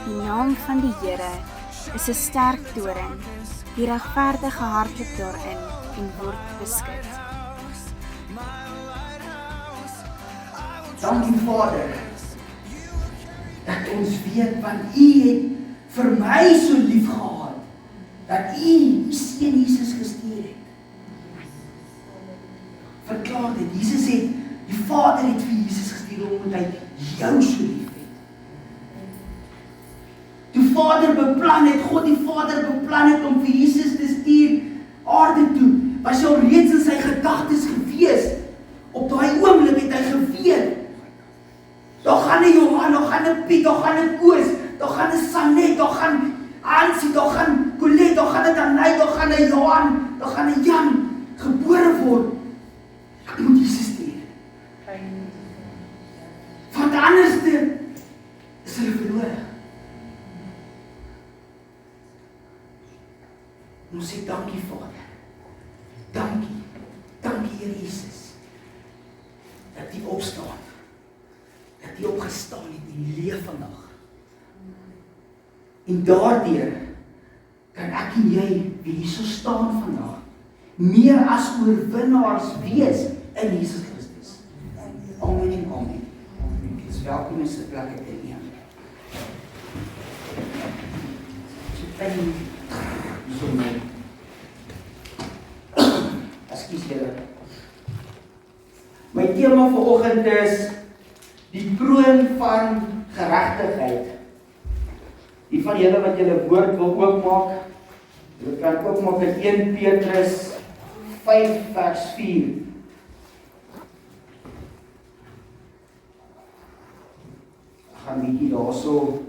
Die naam van die Here is 'n sterk toring, die regverdige hardloop daarin en word beskud. Dankie Vader, dat ons weet, want U het vir my so lief gehad, dat U U Seun Jesus gestuur het. Verklaar dit, Jesus het, die Vader het vir Jesus gestuur, omdat hy jou so lief het. Toe Vader beplan het, God die Vader beplan het om vir Jesus te stuur aarde toe, was hy al reeds in sy gedagtes gewees. Op daai oomblik het hy geweet, daar gaan 'n Johan, daar gaan 'n Piet, daar gaan 'n Koos, daar gaan 'n Sanet, daar gaan Hansie, daar gaan Colette, daar gaan 'n Danai, daar gaan 'n Johan, daar gaan 'n Jan gebore word. Ek moet Jesus stuur. Want anders is hulle verlore. Ons sê dankie Vader. Dankie. Dankie Here Jesus. Dat U opstaan. Dat U opgestaan het en U leef vandag. En daardeur kan ek en jy wie hierso staan vandag meer as oorwinnaars wees in Jesus Christus. Amen en amen. Dis welkom in sy plekke te neem. Ekskuus julle. My tema vanoggend is die kroon van geregtigheid. Die van julle wat julle woord wil oopmaak, julle kan oopmaak in 1 Petrus 5 vers 4. Ek gaan bietjie daarso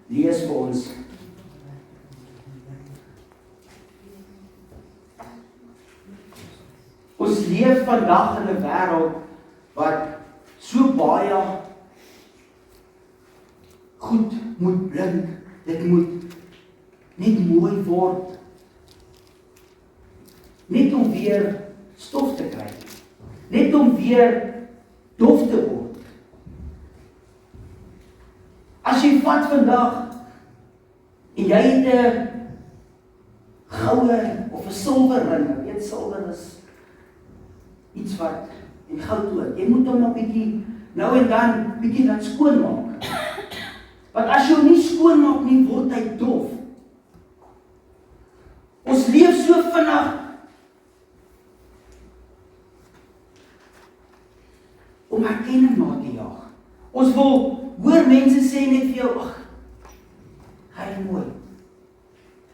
lees vir ons. Ons leef vandag in 'n wêreld wat so baie goed moet blink, dit moet net mooi word, net om weer stof te kry, net om weer dof te word. As jy vat vandag, en jy het 'n goue of 'n silwer ring, ek weet silwer is iets wat, en goud ook, jy moet hom nog bietjie, nou en dan, bietjie laat skoonmaak. Want as jy hom nie skoonmaak nie, word hy dof. Ons leef so vinnig om erkenning na te jaag. Ons wil hoor mense sê net vir jou, ag, hy is mooi.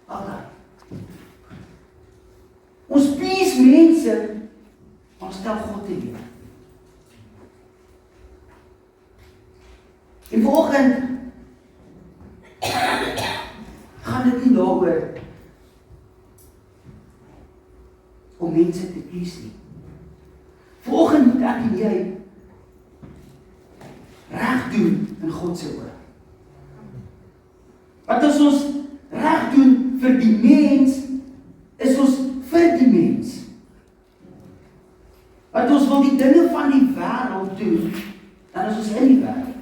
Aldaar. Ons please mense, ons stel God te leer. En vanoggend gaan dit nie daaroor om mense te please nie. Vanoggend moet ek en jy reg doen in God se oë. Want as ons reg doen vir die mens, is ons vir die mens. Want ons wil die dinge van die wêreld doen, dan is ons in die wêreld.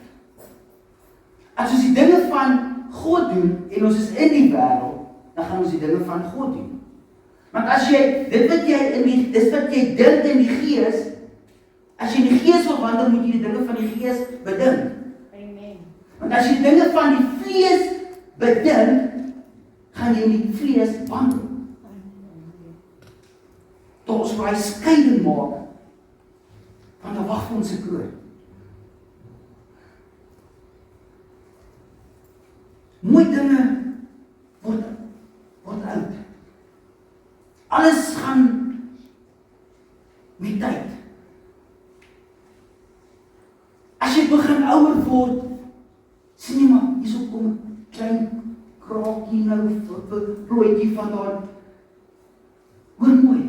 As ons die dinge van God doen en ons is in die wêreld, dan gaan ons die dinge van God doen. Want as jy dis wat jy dink in die gees, as jy in die gees wil wandel, moet jy die dinge van die gees bedink. Amen. Want as jy dinge van die vlees bedink, gaan jy in die vlees wandel. Tot ons baie skeiding maak, want dan wag vir ons 'n kroon. Mooi dinge word oud. Alles gaan met tyd. As jy begin ouer word, sien jy maar, hierso kom 'n klein kraakie nou, plooitjie vandaan. Hoor mooi.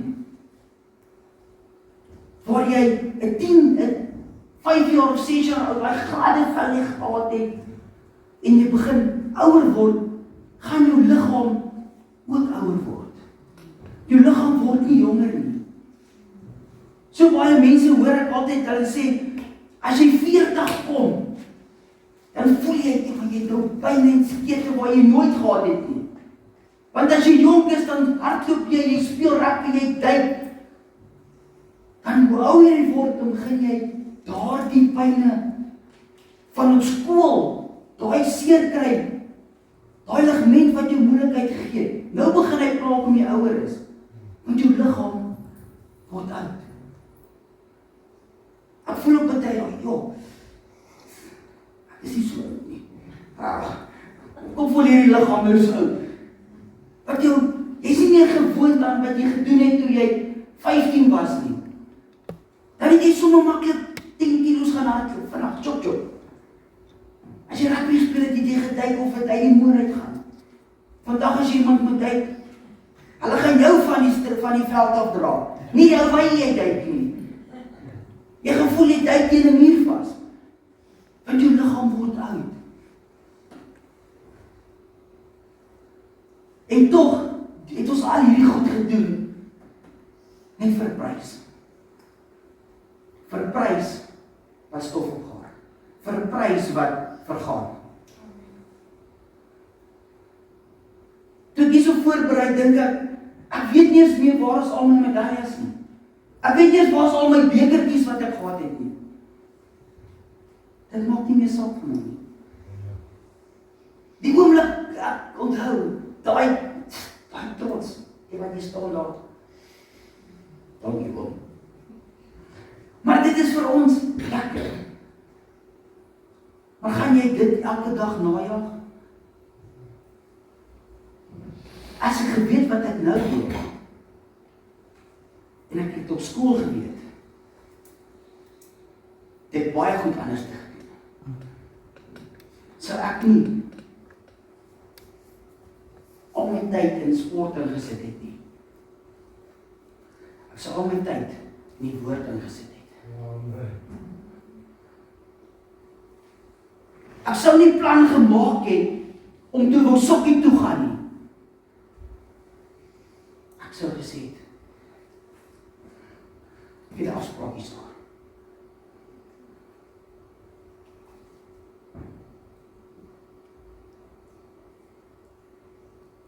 Waar jy 'n 5 jaar of 6 jaar oud, daai glade vel gehad het, en jy begin ouer word, gaan jou liggaam ook ouer word. Jou liggaam word nie jonger nie. So baie mense hoor ek altyd, hulle sê, as jy 40 kom, dan voel jy nou pyn en skete waar jy nooit gehad het nie. Want as jy jonk is, dan hardloop jy speel rugby, jy duik. Dan hoe ouer jy word, dan begin jy daardie pyne van op skool, daai seer kry, daai ligament wat jou moeilikheid gegee. Nou begin hy praat om jy ouer is. Want jou liggaam word oud. Ek voel op baie, joh, ek is nie so oud nie. Kom voel hierdie liggaam nou so oud. Want jy is nie meer gewoond aan wat jy gedoen het toe jy 15 was nie. Dan het jy sommer maklik 10 kilos gaan hardloop vandag, chop. As jy rugby speel het jy geduik of het uit die moer uitgaan. Vandag as jy iemand moet duik, hulle gaan jou van die veld afdra. Nie jou waar jy duik nie. Jy gevoel jy duik teen 'n muur vas. Want jou liggaam word oud. En tog het ons al hierdie goed gedoen net vir 'n prys. Vir 'n prys wat stof opgaar. Vir 'n prys wat vergaan. Toe ek hierso voorberei, dink ek weet nie eens meer waar is al my medaljes nie. Ek weet nie eens waar is al my bekertjies wat ek gehad het nie. Dit maak nie meer saak vir my nie. Die oomblik ek onthou, daai trots, wat jy staan daar. Dankie oom. Maar dit is vir ons lekker. Maar gaan jy dit elke dag najag? As ek geweet wat ek nou weet, en ek het op skool geweet, het ek baie goed anders te gedoen. Sou ek nie al my tyd in sport ingesit het nie. Ek sou al my tyd in die woord ingesit het. Ek sou nie plan gemaak het om toe wou sokkie toe gaan nie. Ek sou gesê het, ek het 'n afspraakies daar.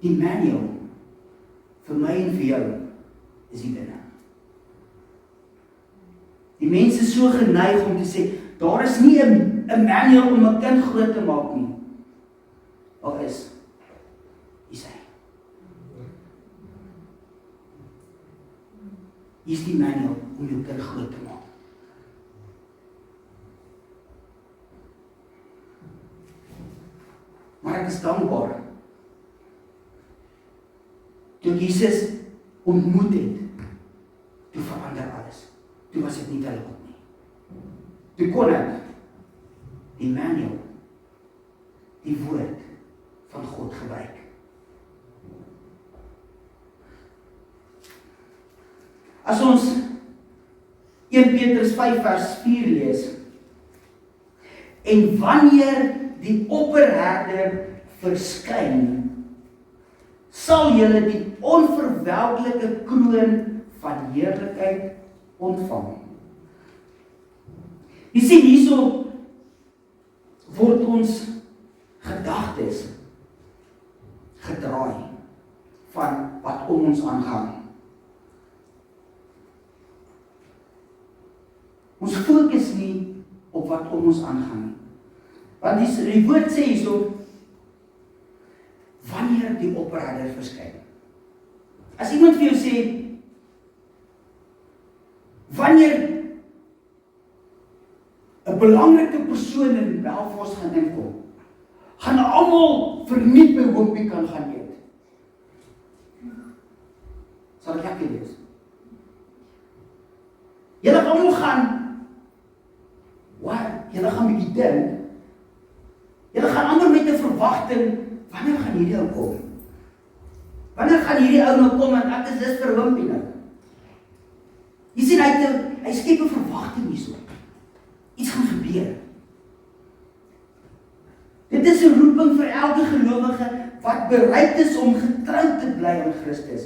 Die manual vir my en vir jou is die binne. Die mense is so geneig om te sê, daar is nie 'n manual om 'n kind groot te maak nie. Al is hy. Hier is die manual om jou kind groot te maak. Maar ek is dankbaar toe Jesus ontmoet het, toe verander alles. Toe was dit nie te laat nie. Toe kon ek die manual, die woord van God gebruik. As ons 1 Petrus 5 vers 4 lees, en wanneer die opperherder verskyn, sal julle die onverwelklike kroon van heerlikheid ontvang. Jy sien hierso word ons gedagtes gedraai van wat om ons aangaan. Ons fokus nie op wat om ons aangaan nie. Want die woord sê hierso, wanneer die opperherder verskyn. As iemand vir jou sê, wanneer 'n belangrike persoon in Belfast gaan inkom, gaan almal verniet by Wimpy kan gaan eet. Sal ek lekker wees? Julle almal gaan, julle gaan bietjie dink, julle gaan amper met 'n verwagting, wanneer gaan hierdie ou kom? Wanneer gaan hierdie ou nou kom, want ek is dis vir Wimpy nou. Jy sien, hy skep 'n verwagting hierso. Iets gaan gebeur. Dit is 'n roeping vir elke gelowige wat bereid is om getrou te bly aan Christus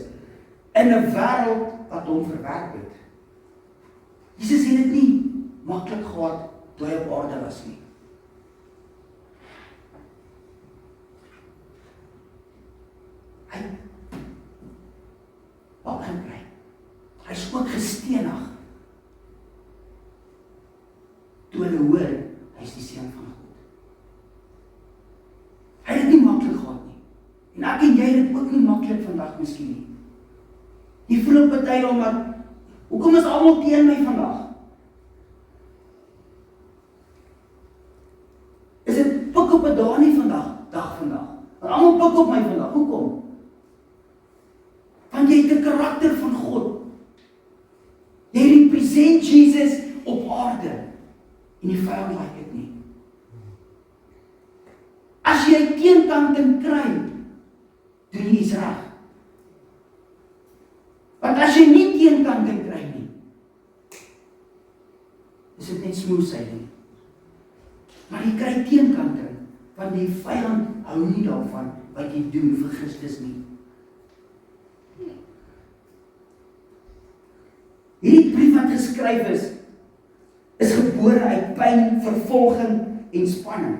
in 'n wêreld wat hom verwerp het. Jesus het dit nie maklik gehad toe hy op aarde was nie. toe hulle hoor, hy is die seun van God. Hy het dit nie maklik gehad nie. En ek en jy het dit ook nie maklik vandag miskien nie. Jy voel op 'n tyd omdat, hoekom is almal teen my vandag? Is dit pik op 'n dag nie dag vandag? Want almal pik op my vandag, hoekom? Want jy het 'n karakter van God. Jy represent Jesus op aarde. En die vyand like dit nie. As jy teenkanting kry, doen jy iets reg. Want as jy nie teenkanting kry nie, is dit net smooth sailing. Maar jy kry teenkanting, want die vyand hou nie daarvan wat jy doen vir Christus nie. Hierdie brief wat geskryf is gebore uit pyn, vervolging en spanning.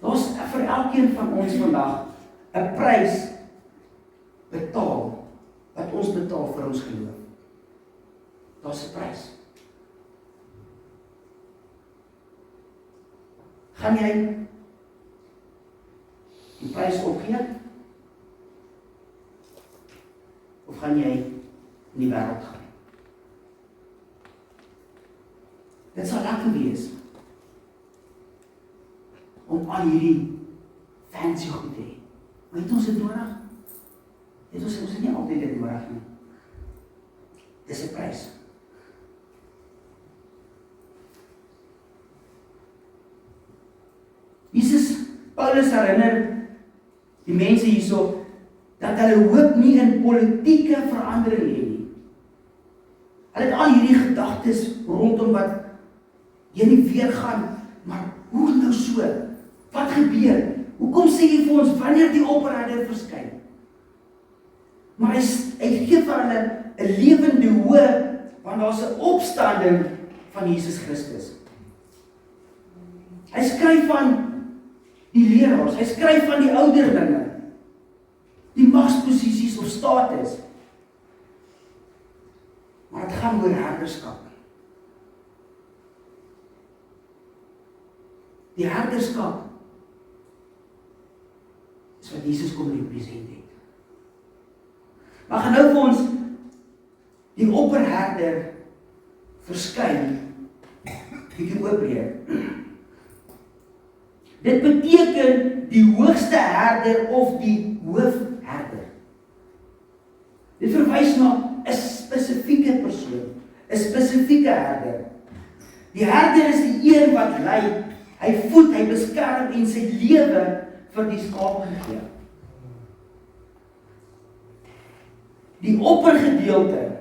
Daar's vir elkeen van ons vandag 'n prys betaal, wat ons betaal vir ons geloof. Daar's 'n prys. Gaan jy die prys opgee? Of gaan jy in die wêreld gaan? Dit sal lekker wees om al hierdie fancy goed te hê. Maar het ons dit nodig? Ons het nie altyd dit nodig nie. Dis 'n prys. Paulus herinner die mense hierso dat hulle hoop nie in politieke verandering hê nie. Hulle het al hierdie gedagtes rondom wat jy nie weer gaan, maar hoe nou so? Wat gebeur? Hoekom sê jy vir ons wanneer die opperherder verskyn? Maar hy gee vir hulle 'n lewende hoop, want daar's 'n opstanding van Jesus Christus. Hy skryf van die leraars, hy skryf van die ouderlinge, die magsposisies of status. Maar dit gaan oor herderskap. Die herderskap is wat Jesus kom represent het. Maar gaan nou vir ons die opperherder verskyn, bietjie oopbreek. Dit beteken die hoogste herder of die hoofherder. Dit verwys na 'n spesifieke persoon, 'n spesifieke herder. Die herder is die een wat lei, hy voed, hy beskerm en sy lewe vir die skape gee. Die oppergedeelte,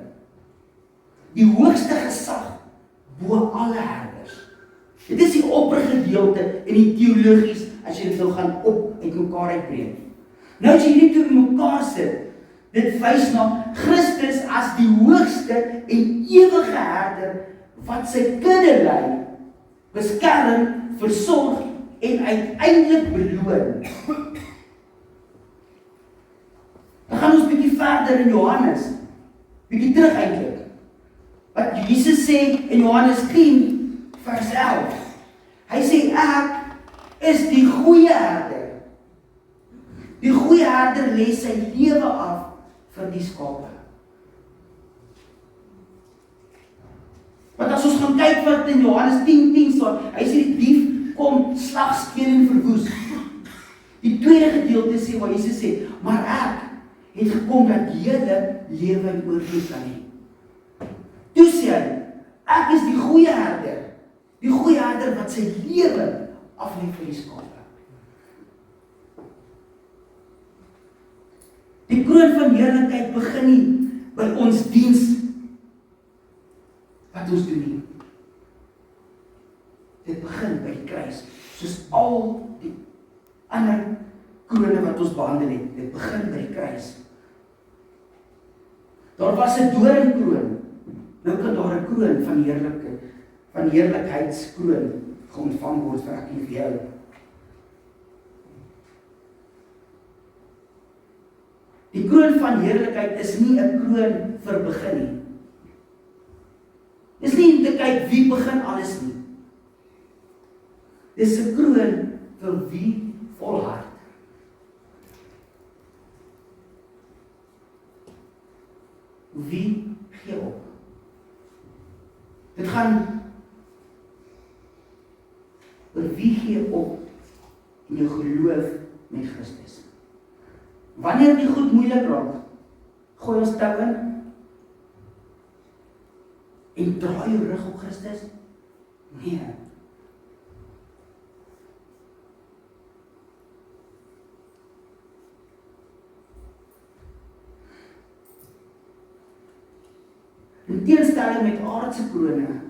die hoogste gesag bo alle herders. Dit is die oppergedeelte in die teologies, as jy dit nou gaan uit mekaar uitbreek. Nou as jy hierdie twee mekaar sit, dit wys na Christus as die hoogste en ewige herder, wat sy kudde lei, beskerm, versorg en uiteindelik beloon. Dan gaan ons bietjie verder in Johannes, bietjie terug eintlik. Wat Jesus sê in Johannes 10 vers 11. Hy sê ek is die goeie herder. Die goeie herder lê sy lewe af vir die skape. Want as ons gaan kyk wat in Johannes 10:10 staan, hy sê die dief kom slag, steel en verwoes. Die tweede gedeelte sê waar Jesus sê, maar ek het gekom dat julle lewe in oorvloed kan hê. Toe sê hy, ek is die goeie herder. Die goeie herder wat sy lewe aflê vir die skape. Die kroon van heerlikheid begin nie by ons diens wat ons doen nie. Dit begin by die kruis, soos al die ander krone wat ons behandel het. Dit begin by die kruis. Daar was 'n doringkroon. Nou kan daar 'n kroon van heerlikheidskroon ontvang word vir ek en vir jou. Die kroon van heerlikheid is nie 'n kroon vir begin nie. Dis nie om te kyk wie begin alles nie. Dis 'n kroon vir wie volhard. Wie gee op? Dit gaan oor wie gee op in jou geloof met Christus. Wanneer die goed moeilik raak, gooi ons tou in en draai jou rug op Christus? Nee. In teenstelling met aardse krone,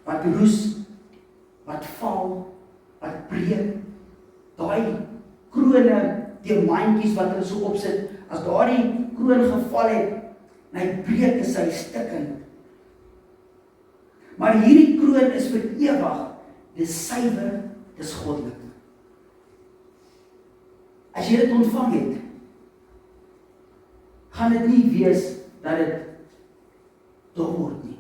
wat roes, wat val, wat breek, daai krone, diamantjies wat hulle so opsit, as daardie kroon geval het, en hy breek, is hy stikkend. Maar hierdie kroon is vir ewig, dis suiwer, dis goddelik. As jy dit ontvang het, gaan dit nie wees dat dit dom word nie.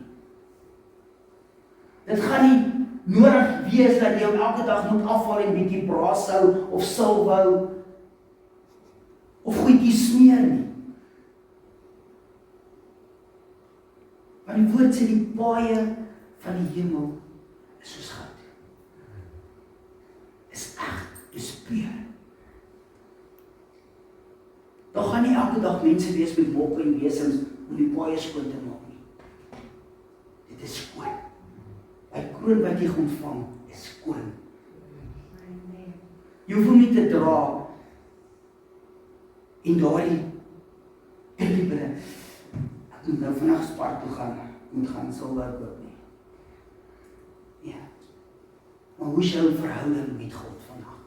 Dit gaan nie nodig wees dat jy elke dag moet afval en bietjie braaishou of silwou of goedjies smeer nie. Want die woord sê die paaie van die hemel is soos goud. Is eg, is puur. Daar gaan nie elke dag mense wees met moppe en besings om die paaie skoon te maak nie. Dit is skoon. Die kroon wat jy ontvang is skoon. Jy hoef hom nie te dra en daardie deliberate, ek moet nou vandag Spar toe gaan, moet gaan silwer koop nie. Ja. Maar hoe is jou verhouding met God vandag?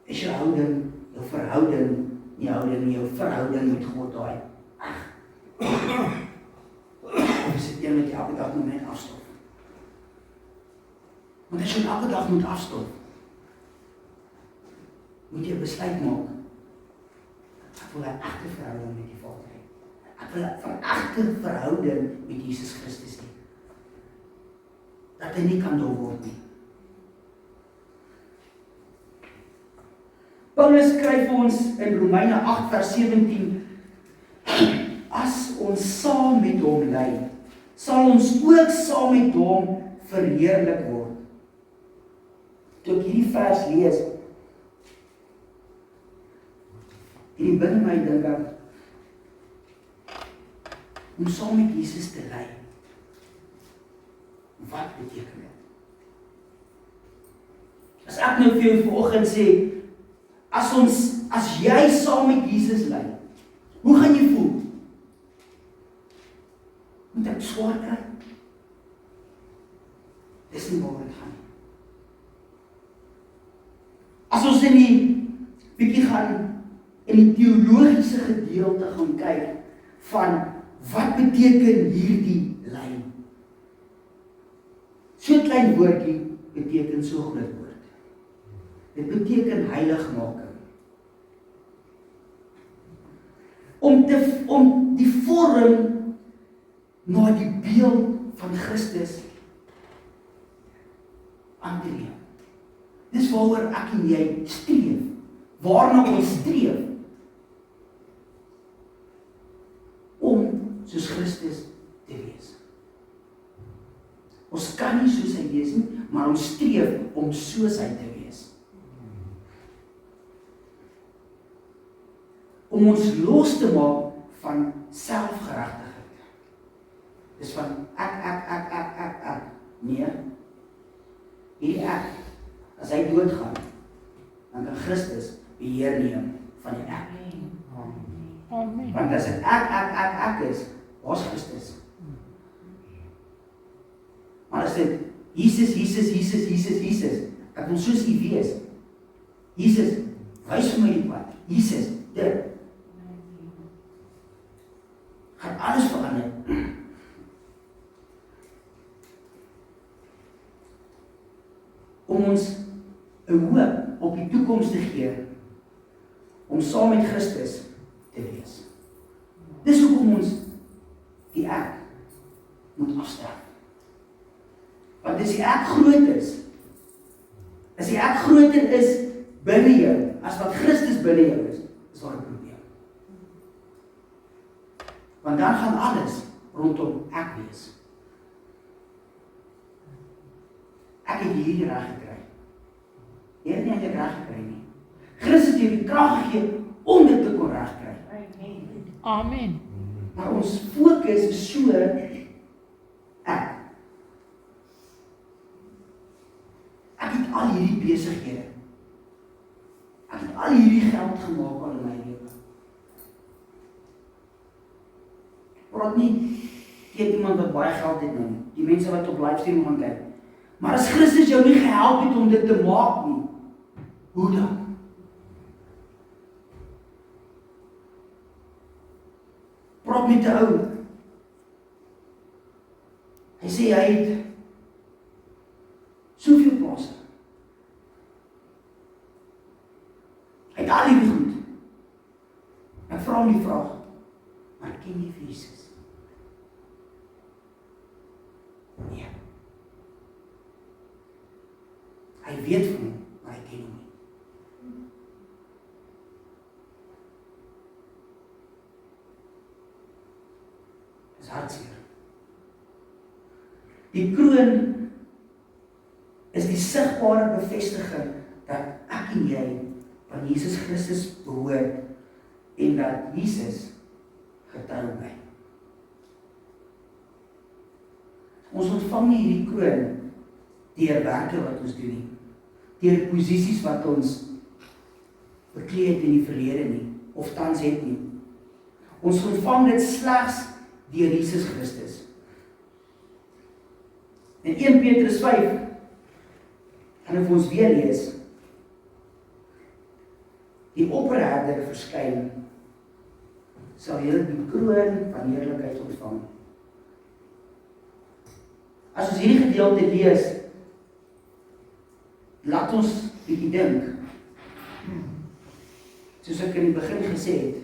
Is jou verhouding jou verhouding met God daai? Of is dit een wat jy elke dag moet net afstof? Want as jy elke dag moet afstof, moet jy besluit maak, ek wil 'n egte verhouding met die Vader hê. Ek wil 'n egte verhouding met Jesus Christus hê. Dat hy nie kan dol word nie. Paulus skryf ons in Romeine 8 vers 17, as ons saam met hom ly, sal ons ook saam met hom verheerlik word. Toe ek hierdie vers lees, en binne my dink ek, om saam met Jesus te ly, wat beteken dit? As ek nou vir jou vanoggend sê, as jy saam met Jesus ly, hoe gaan jy voel? Moet ek swaar kry? Dis nie waar dit gaan nie. As ons in die bietjie gaan in die teologiese gedeelte gaan kyk van wat beteken hierdie ly? So klein woordjie beteken so groot woord. Dit beteken heiligmaking. Om die vorm na die beeld van Christus aan te neem. Dis waaroor ek en jy streef. Waarna ons streef. Om soos Christus te wees. Ons kan nie soos hy wees nie, maar ons streef om soos hy te wees. Om ons los te maak van selfgeregtigheid. Dis van ek. Nee. Hierdie ek, as hy doodgaan, dan kan Christus beheer neem van die ek. Amen. Want as dit ek is, waar's Christus? Maar as dit Jesus, ek wil soos U wees. Jesus, wys vir my die pad. Jesus, dit. Gaan alles verander. Om ons 'n hoop op die toekoms te gee, om saam met Christus, 'n te wees. Dis hoekom ons die ek, as hy doodgaan, dan kan Christus beheer neem van die ek. Want as dit Jesus, Jesus, Jesus, Jesus, dis hy wys vir my die pad. Jesus, dit. Gaan alles verander. Om ons 'n hoop op die toekoms te gee, om saam met Christus te wees. Dis hoekom ons moet afsterf. Want as die ek groot is, as die ek groter is binne jou, as wat Christus binne jou is daar 'n probleem. Want dan gaan alles rondom ek wees. Ek het hierdie reg gekry. Jy het nie eintlik reg gekry nie. Christus het jou die krag gegee om dit te kon regkry. Amen. Maar ons fokus is so ek. Ek het al hierdie besighede. Ek het al hierdie geld gemaak al in my lewe. Praat nie teen iemand wat baie geld het nou nie. Die mense wat op livestream gaan kyk. Maar as Christus jou nie gehelp het om dit te maak nie, hoe dan? Praat met 'n ou. Hy sê hy het soveel plase. Hy het al hierdie goed. Ek vra hom die vraag, maar ken jy Jesus? Nee. Hy weet van hom, maar hy ken hom nie. Dis hartseer. Die kroon is die sigbare bevestiging dat ek en jy van Jesus Christus behoort en dat Jesus getrou bly. Ons ontvang nie hierdie kroon deur werke wat ons doen nie, deur posisies wat ons bekleed het in die verlede nie, of tans het nie. Ons ontvang dit slegs deur Jesus Christus. In 1 Petrus 5 gaan ek vir ons weer lees. Die opperherder verskyn, sal julle die kroon van heerlikheid ontvang. As ons hierdie gedeelte lees, laat ons bietjie dink. Soos ek in die begin gesê het,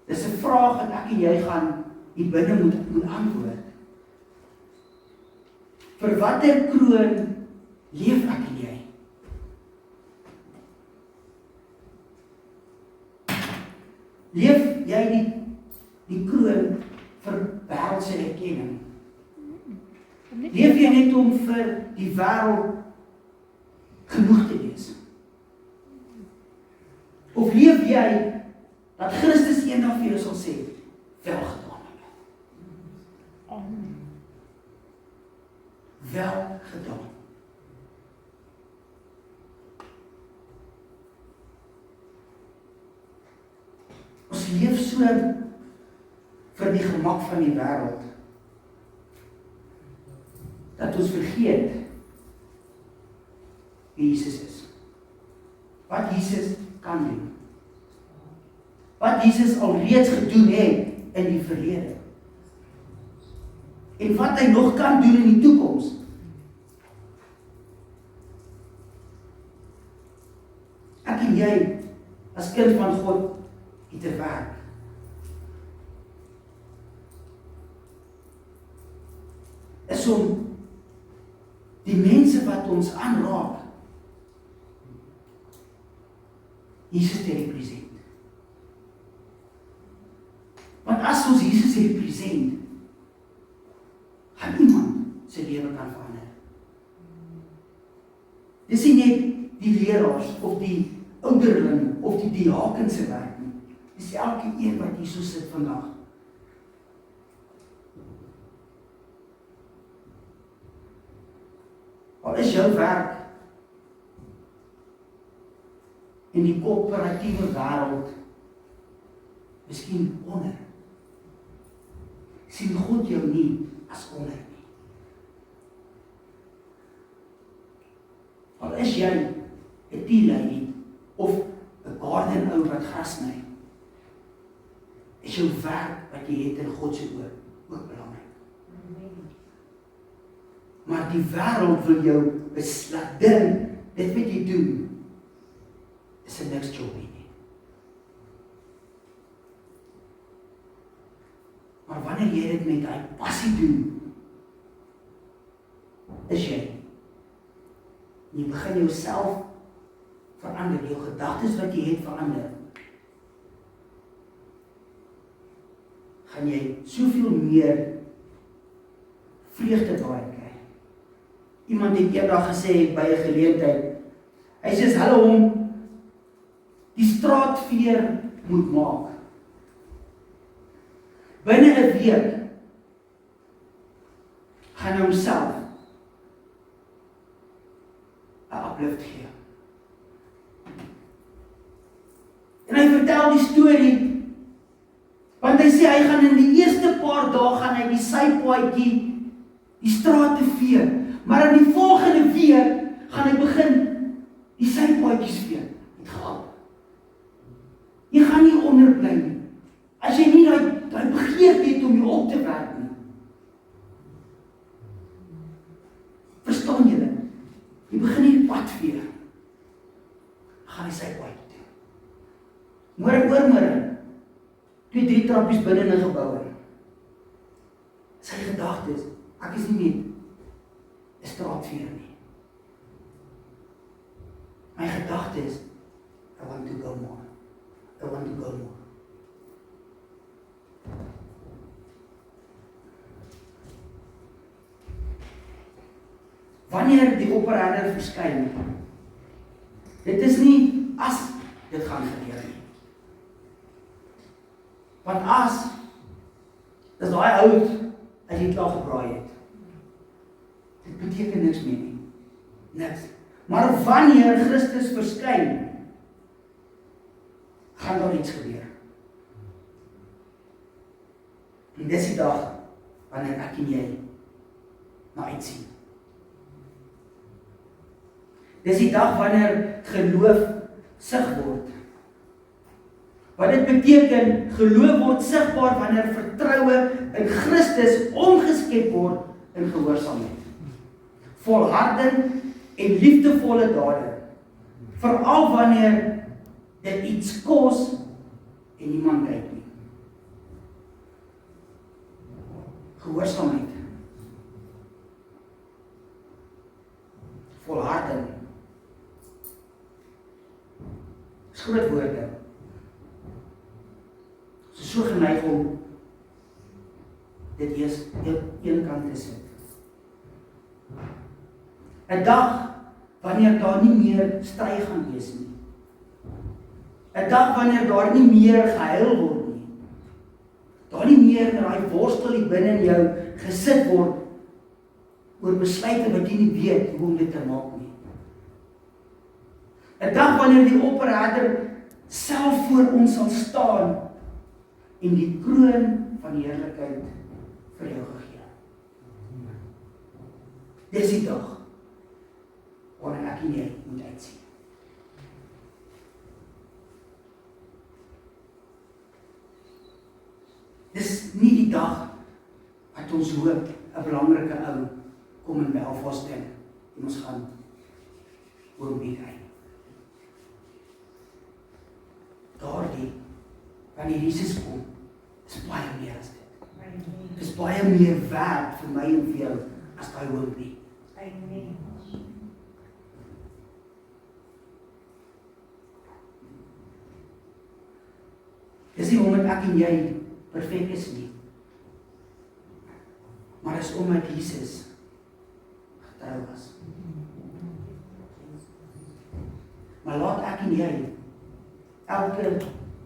dis 'n vraag wat ek en jy gaan hier binne moet antwoord. Vir watter kroon leef ek en jy? Leef jy die kroon vir wêreldse erkenning? Leef jy net om vir die wêreld genoeg te wees? Of leef jy dat Christus eendag vir jou sal sê, wel gedaan, Amen. wel gedaan. Ons leef so vir die gemak van die wêreld, dat ons vergeet wie Jesus is. Wat Jesus kan doen. Wat Jesus alreeds gedoen het in die verlede. En wat hy nog kan doen in die toekoms. Ek en jy, as kind van God, het te werk. Is om die mense wat ons aanraak, Jesus te represent. Want as ons Jesus represent, gaan iemand sy lewe kan verander. Dis nie net die leraars of die ouderlinge of die diakense werk nie. Dis elke een wat hier so sit vandag. Al is jou werk in die korporatiewe wêreld miskien onder, sien God jou nie as onder nie. Al is jy 'n tea lady of 'n garden ou wat gras sny, is jou werk wat jy het in God se oë ook belangrik. Maar die wêreld wil jou laat dink, dit wat jy doen, is 'n niks job nie. Maar wanneer jy dit met daai passie doen, is jy. Jy begin jouself verander, jou gedagtes wat jy het verander. Gaan jy soveel meer vreugde daarin kry. Iemand het eendag gesê by 'n geleentheid, hy sê as hulle hom die straatveer moet maak, binne 'n week gaan hy homself 'n uplift gee. En hy vertel die storie, want hy sê hy gaan in die eerste paar dae gaan hy die sypaadjie, die strate vee, maar in die volgende week gaan hy begin die sypaadjies vee. Het gehad. Jy gaan nie onderbly nie. As jy nie daai begeerte het om jou op te werk nie. Verstaan julle? Jy begin hier pad vee. Gaan die sypaadjie toe. Môre, 2-3 trappies binne in 'n gebou in. Sy gedagtes, ek is nie net 'n straatveer nie. My gedagtes, I want to go more. I want to go more. Wanneer die opperherder verskyn, dit is nie as dit gaan gebeur nie. Want as is daai hout as jy klaar gebraai het. Dit beteken niks meer nie. Niks. Maar wanneer Christus verskyn, gaan daar iets gebeur. En dis die dag wanneer ek en jy na uitsien. Dis die dag wanneer geloof sig word. Wat dit beteken, geloof word sigbaar wanneer vertroue in Christus omgeskep word in gehoorsaamheid. Volharding en liefdevolle dade. Veral wanneer dit iets kos en niemand kyk nie. Gehoorsaamheid. Volharding. Dis groot woorde. So geneig om dit eers een kant te sit. 'n Dag wanneer daar nie meer stry gaan wees nie. 'n Dag wanneer daar nie meer gehuil word nie. Daar nie meer in daai worstel hier binne in jou gesit word oor besluite wat jy nie weet hoe om dit te maak nie. 'n Dag wanneer die opperherder self voor ons sal staan en die kroon van die heerlikheid vir jou gegee. Dis die dag waarin ek en jy moet uitsien. Dis nie die dag wat ons hoop 'n belangrike ou kom in Belfast en ons gaan oor die ry. Daardie, wanneer Jesus kom, is baie meer as dit. Is baie meer werd vir my en vir jou as daai hoompie. Amen. Dis nie omdat ek en jy perfek is nie. Maar is omdat Jesus getrou was. Maar laat ek en jy elke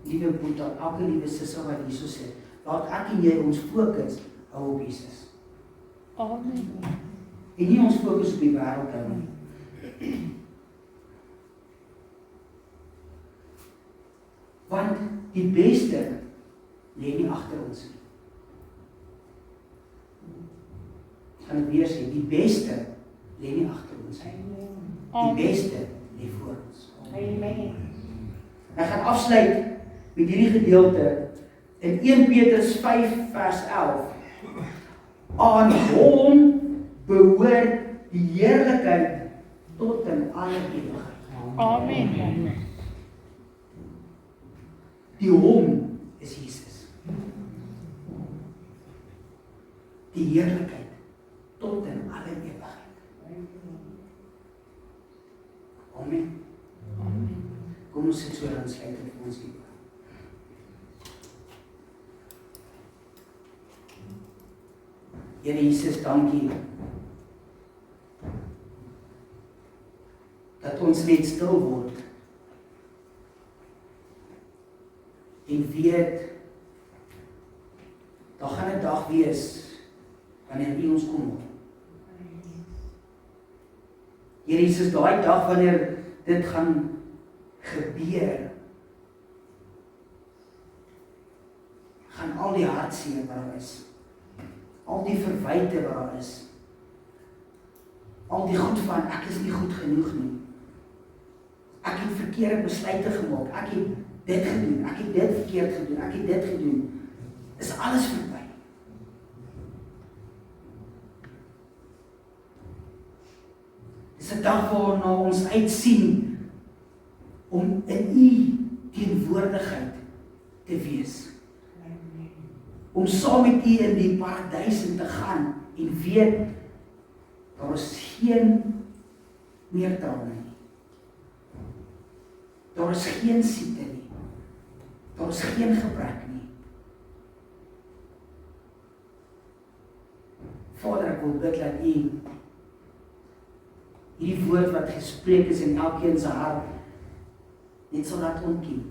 liewe boetie, elke liewe sussie wat hierso sit, laat ek en jy ons fokus hou op Jesus. Amen. En nie ons fokus op die wêreld hou nie. Want die beste lê nie agter ons nie. Ek gaan dit weer sê, die beste lê nie agter ons nie. Die beste lê voor ons. Amen. Ek gaan afsluit met hierdie gedeelte in 1 Petrus 5 vers 11. Aan hom behoort die heerlikheid tot in alle ewigheid. Amen. Die hom is Jesus. die heerlikheid tot in alle ewigheid. Amen. Kom ons sit so dan sluit vir ons hier. Here Jesus, dankie dat ons net stil word en weet daar gaan 'n dag wees wanneer U ons kom haal. Here Jesus, daai dag wanneer dit gaan gebeur, gaan al die hartseer wat daar is, al die verwyte wat daar is, al die goed van ek is nie goed genoeg nie, ek het verkeerde besluite gemaak, ek het dit gedoen, ek het dit verkeerd gedoen, ek het dit gedoen, is alles verby. Dis 'n dag waarna ons uitsien om in U teenwoordigheid te wees. Om saam met U in die paradys in te gaan en weet daar is geen meer trane nie. Daar is geen siekte nie. Daar is geen gebrek nie. Vader, ek wil bid dat U hierdie woord wat gespreek is in elkeen se hart net sal laat ontkiem.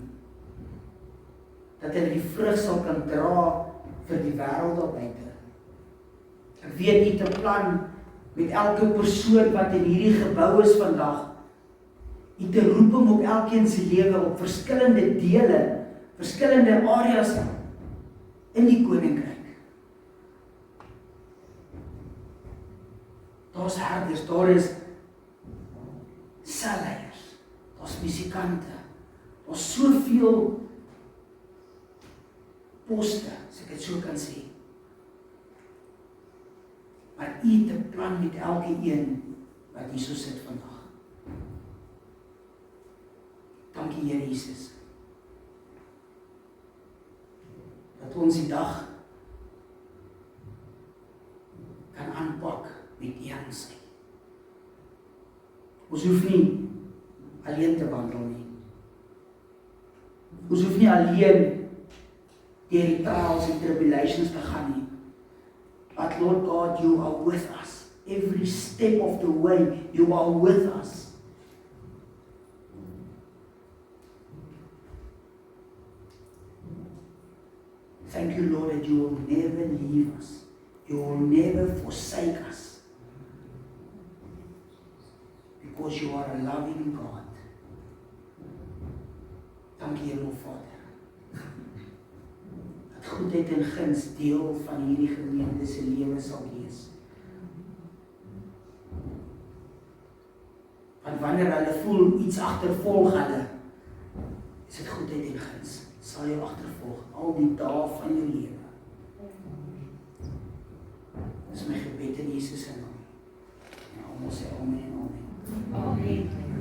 Dat hulle die vrug sal kan dra vir die wêreld daar buite. Ek weet U het 'n plan met elke persoon wat in hierdie gebou is vandag. U het 'n roeping op elkeen se lewe op verskillende dele, verskillende areas in die koninkryk. Daar's herders, daar is selleiers, daar's musikante, daar's soveel poste, as ek dit so kan sê. Maar U het 'n plan met elke een wat hier so sit vandag. Dankie Here Jesus. Dat ons die dag kan aanpak met eerlikheid. Ons hoef nie alleen te wandel nie. Ons hoef nie alleen deur die trials en tribulations te gaan nie. But Lord God, You are with us. Every step of the way, You are with us. Thank You, Lord, that You will never leave us. You will never forsake us. Because You are a loving God. Dankie Here, Vader. Dat goedheid en guns deel van hierdie gemeente se lewe sal wees. Want wanneer hulle voel iets agtervolg hulle, is dit goedheid en guns. Sal jou agtervolg al die dae van jou lewe. Dis my gebed in Jesus se naam. En almal sê amen en amen. Amen.